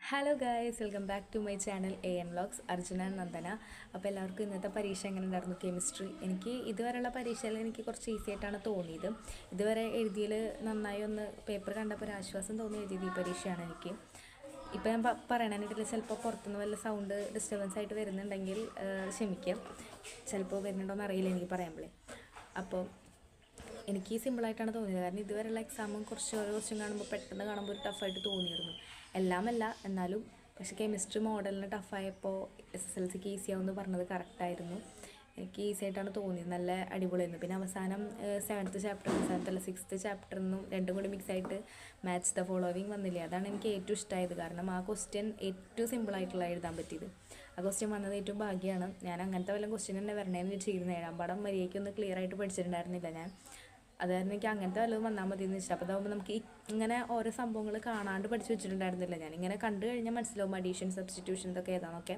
Hello guys, welcome back to my channel AN vlogs. Arjuna Nandana. അപ്പോൾ എല്ലാവർക്കും ഇന്നത്തെ പരീക്ഷ എങ്ങനെ ഉണ്ടായിരുന്നു? കെമിസ്ട്രി. എനിക്ക് ഇതുവരെയുള്ള പരീക്ഷയിൽ എനിക്ക് കുറച്ച് ഈസി ആയിട്ടാണ് തോന്നിയത്. ഇതുവരെ എഴുതിയിൽ നന്നായി ഒന്ന് പേപ്പർ കണ്ടപ്പോൾ ഒരു ആശ്വാസം തോന്നി എഴുതിയത് ഈ പരീക്ഷയാണ് എനിക്ക്. ഇപ്പോൾ ഞാൻ പറയണതിനിടയിൽ ചിലപ്പോൾ പുറത്തുനിന്ന് വല്ല സൗണ്ട് ഡിസ്റ്റർബൻസ് ആയിട്ട് വരുന്നുണ്ടെങ്കിൽ ക്ഷമിക്കാം. ചിലപ്പോൾ വരുന്നുണ്ടോയെന്ന് അറിയില്ല എനിക്ക് പറയുമ്പോഴേ. അപ്പോൾ എനിക്ക് സിമ്പിളായിട്ടാണ് തോന്നിയത്. കാരണം ഇതുവരെയുള്ള എക്സാമും ഓരോ ക്വസ്റ്റ്യൻ കാണുമ്പോൾ പെട്ടെന്ന് കാണുമ്പോൾ ഒരു ടഫായിട്ട് തോന്നിയിരുന്നു. എല്ലാമല്ല എന്നാലും. പക്ഷേ കെമിസ്ട്രി മോഡലിന് ടഫായപ്പോൾ SSLCക്ക് ഈസി ആവുമെന്ന് പറഞ്ഞത് കറക്റ്റായിരുന്നു. എനിക്ക് ഈസി ആയിട്ടാണ് തോന്നിയത്. നല്ല അടിപൊളിയായിരുന്നു. പിന്നെ അവസാനം 7th ചാപ്റ്റർ, 6th ചാപ്റ്ററിനും രണ്ടും കൂടി മിക്സായിട്ട് മാച്ച് ദ ഫോളോവിങ് വന്നില്ലേ, അതാണ് എനിക്ക് ഏറ്റവും ഇഷ്ടമായത്. കാരണം ആ ക്വസ്റ്റ്യൻ ഏറ്റവും സിമ്പിളായിട്ടുള്ള എഴുതാൻ പറ്റിയത്. ആ ക്വസ്റ്റ്യൻ വന്നത് ഏറ്റവും ഭാഗ്യമാണ്. ഞാൻ അങ്ങനത്തെ വല്ല ക്വസ്റ്റ്യൻ തന്നെ വരണേന്ന് വെച്ചിരുന്നു. 7ാം പാഠം മര്യാദയ്ക്കൊന്ന് ക്ലിയർ ആയിട്ട് പഠിച്ചിട്ടുണ്ടായിരുന്നില്ല ഞാൻ. അത് കാരണം എനിക്ക് അങ്ങനത്തെ വല്ലതും വന്നാൽ മതി എന്ന് വെച്ചാൽ. അപ്പോൾ അതാകുമ്പോൾ നമുക്ക് ഇങ്ങനെ ഓരോ സംഭവങ്ങൾ കാണാണ്ട് പഠിച്ച് വെച്ചിട്ടുണ്ടായിരുന്നില്ല ഞാൻ. ഇങ്ങനെ കണ്ടു കഴിഞ്ഞാൽ മനസ്സിലാവും അഡീഷൻ, സബ്സ്റ്റിറ്റ്യൂഷൻ ഇതൊക്കെ ഏതാണെന്നൊക്കെ.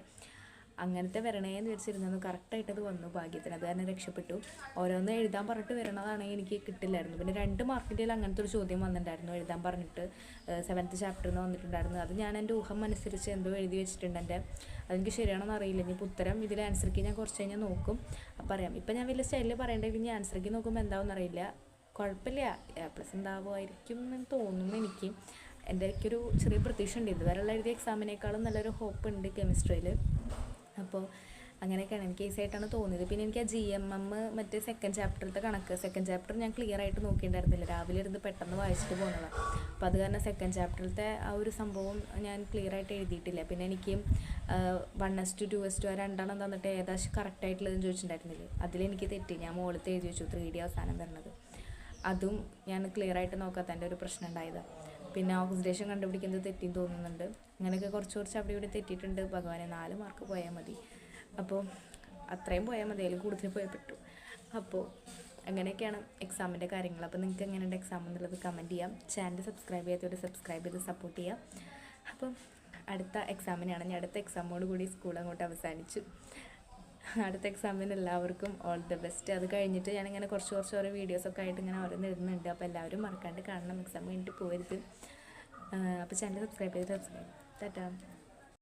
അങ്ങനത്തെ വരണേന്ന് വെച്ചിരുന്നത് കറക്റ്റായിട്ടത് വന്നു ഭാഗ്യത്തിന്. അത് കാരണം രക്ഷപ്പെട്ടു. ഓരോന്ന് എഴുതാൻ പറഞ്ഞിട്ട് വരണതാണെങ്കിൽ എനിക്ക് കിട്ടില്ലായിരുന്നു. പിന്നെ 2 മാർക്കിൻ്റെ അങ്ങനത്തെ ഒരു ചോദ്യം വന്നിട്ടുണ്ടായിരുന്നു എഴുതാൻ പറഞ്ഞിട്ട്. 7th ചാപ്റ്ററിൽ നിന്ന് വന്നിട്ടുണ്ടായിരുന്നു. അത് ഞാൻ എൻ്റെ ഊഹം അനുസരിച്ച് എന്തോ എഴുതി വെച്ചിട്ടുണ്ട്. അതെനിക്ക് ശരിയാണെന്ന് അറിയില്ല. ഇനി ഉത്തരം ഇതിൽ ആൻസർക്ക് ഞാൻ കുറച്ച് കഴിഞ്ഞാൽ നോക്കും, അപ്പം അറിയാം. ഇപ്പം ഞാൻ വലിയ സ്റ്റൈലിൽ പറയേണ്ടത് ഇനി ആൻസർക്ക് നോക്കുമ്പോൾ എന്താണെന്ന് അറിയില്ല. കുഴപ്പമില്ല, A+ ഉണ്ടാവുമായിരിക്കും എന്ന് തോന്നുന്നു എനിക്ക്. എൻ്റെ എനിക്കൊരു ചെറിയ പ്രതീക്ഷ ഉണ്ട്. ഇതുവരെയുള്ള എഴുതിയ എക്സാമിനേക്കാളും നല്ലൊരു ഹോപ്പ് ഉണ്ട് കെമിസ്ട്രിയിൽ. അപ്പോൾ അങ്ങനെയൊക്കെയാണ് എനിക്ക് ഈസിയായിട്ടാണ് തോന്നിയത്. പിന്നെ എനിക്ക് ആ GMM മറ്റേ 2nd ചാപ്റ്ററിലത്തെ കണക്ക്, 2nd ചാപ്റ്റർ ഞാൻ ക്ലിയർ ആയിട്ട് നോക്കിയിട്ടുണ്ടായിരുന്നില്ല. രാവിലെ ഇരുന്ന് പെട്ടെന്ന് വായിച്ചിട്ട് പോകുന്നതാണ്. അപ്പോൾ അത് കാരണം 2nd ചാപ്റ്ററിലത്തെ ആ ഒരു സംഭവം ഞാൻ ക്ലിയർ ആയിട്ട് എഴുതിയിട്ടില്ല. പിന്നെ എനിക്ക് 1:2, 2:2 രണ്ടെണ്ണം തന്നിട്ട് ഏകദേശം കറക്റ്റായിട്ടുള്ളതെന്ന് ചോദിച്ചിട്ടുണ്ടായിരുന്നില്ലേ, അതിലെനിക്ക് തെറ്റി. ഞാൻ മുകളിലത്തെ എഴുതി വെച്ചു 3D അവസാനം വരുന്നത്. അതും ഞാൻ ക്ലിയർ ആയിട്ട് നോക്കാത്തതിൻ്റെ ഒരു പ്രശ്നം ഉണ്ടായത്. പിന്നെ ഓക്സിഡേഷൻ കണ്ടുപിടിക്കുന്നത് തെറ്റിന്ന് തോന്നുന്നുണ്ട്. അങ്ങനെയൊക്കെ കുറച്ച് അവിടെ ഇവിടെ തെറ്റിയിട്ടുണ്ട്. ഭഗവാനെ 4 മാർക്ക് പോയാൽ മതി. അപ്പോൾ അത്രയും പോയാൽ മതി, അതിൽ കൂടുതൽ പോയാൽ പറ്റൂ. അപ്പോൾ അങ്ങനെയൊക്കെയാണ് എക്സാമിൻ്റെ കാര്യങ്ങൾ. അപ്പോൾ നിങ്ങൾക്ക് എങ്ങനെയുണ്ട് എക്സാം എന്നുള്ളത് കമൻറ്റ് ചെയ്യാം. ചാനൽ സബ്സ്ക്രൈബ് ചെയ്യാത്തവർ സബ്സ്ക്രൈബ് ചെയ്ത് സപ്പോർട്ട് ചെയ്യാം. അപ്പം അടുത്ത എക്സാമിനാണ്. ഞാൻ അടുത്ത എക്സാമോട് കൂടി സ്കൂൾ അങ്ങോട്ട് അവസാനിച്ചു. അടുത്ത എക്സാമിന് എല്ലാവർക്കും ഓൾ ദ ബെസ്റ്റ്. അത് കഴിഞ്ഞിട്ട് ഞാനിങ്ങനെ കുറച്ച് ഓരോ വീഡിയോസൊക്കെ ആയിട്ട് ഇങ്ങനെ ഓരോന്ന് ഇടുന്നുണ്ട്. അപ്പോൾ എല്ലാവരും മറക്കാണ്ട് കാണണം. എക്സാം കഴിഞ്ഞിട്ട് പോകരുത്. അപ്പോൾ ചാനൽ സബ്സ്ക്രൈബ് ചെയ്ത് ടാറ്റാ.